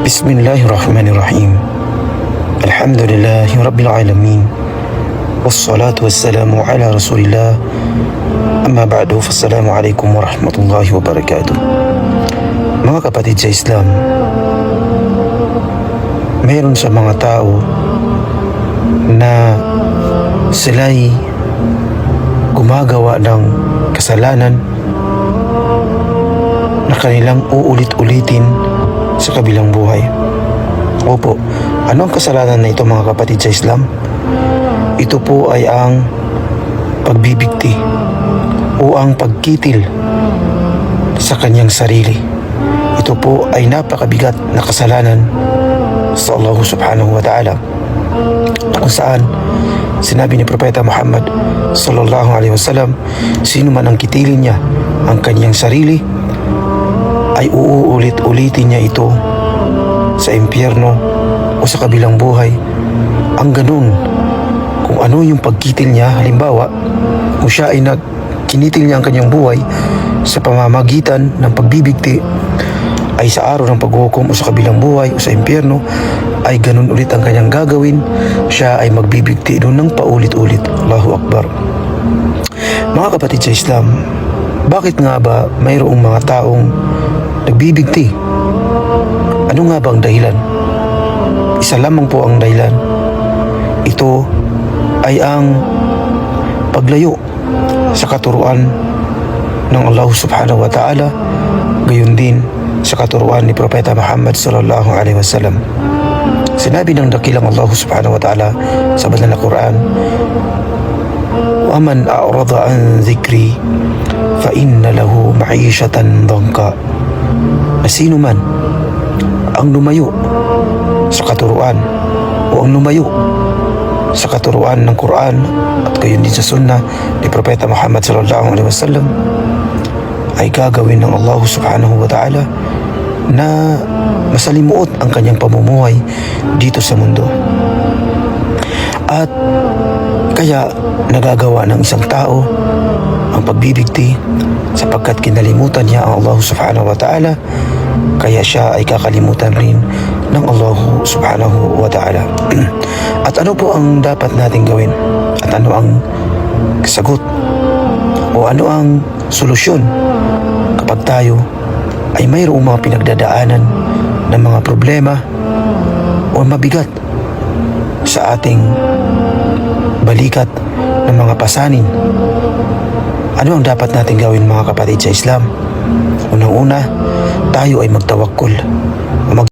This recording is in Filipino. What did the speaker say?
Bismillahirrahmanirrahim. Alhamdulillahi Rabbil Alamin. Wassalatu wassalamu ala Rasulillah. Amma ba'du, fassalamu alaikum warahmatullahi wabarakatuh. Mga kapatid sa Islam, mayroon sa mga tao na sila'y gumagawa ng kasalanan na kanilang uulit-ulitin sa kabilang buhay. Opo, ano ang kasalanan na ito mga kapatid sa Islam? Ito po ay ang pagbibigti o ang pagkitil sa kanyang sarili. Ito po ay napakabigat na kasalanan sa Allah subhanahu wa ta'ala, kung saan sinabi ni Propeta Muhammad sallallahu alaihi wasallam, sino man ang kitilin niya ang kanyang sarili ay uulit-ulitin niya ito sa impyerno o sa kabilang buhay. Ang ganun, kung ano yung pagkitil niya, halimbawa kung siya ay kinitil niya ang kanyang buhay sa pamamagitan ng pagbibigti, ay sa araw ng paghuhukom o sa kabilang buhay o sa impyerno, ay ganun ulit ang kanyang gagawin. Siya ay magbibigti doon ng paulit-ulit. Allahu Akbar. Mga kapatid sa Islam, bakit nga ba mayroong mga taong nagbibigti? Ano nga ba ang dahilan? Isa lamang po ang dahilan. Ito ay ang paglayo sa katuruan ng Allah subhanahu wa ta'ala, gayon din sa katuruan ni Propeta Muhammad sallallahu alaihi wasallam. Sinabi ng dakilang Allah subhanahu wa ta'ala sa banal na Quran, وَمَنْ أَعْرَضَ عَنْ ذِكْرِي فَإِنَّ لَهُ مَعِيشَةً ضَنْكًا. Na sino man ang lumayo sa katuruan o ang lumayo sa katuruan ng Quran at gayon din sa sunnah ni Propeta Muhammad sallallahu alaihi wasallam, ay gagawin ng Allah subhanahu wa ta'ala na masalimuot ang kanyang pamumuhay dito sa mundo. At kaya nagagawa ng isang tao ang pagbibigti sapagkat kinalimutan niya ang Allah subhanahu wa ta'ala, kaya siya ay kakalimutan rin ng Allah subhanahu wa ta'ala. At ano po ang dapat natin gawin? At ano ang sagot? O ano ang solusyon kapag tayo ay mayroong mga pinagdadaanan ng mga problema o mabigat sa ating balikat ng mga pasanin? Ano ang dapat natin gawin mga kapatid sa Islam? Unang-una, tayo ay magtawakkul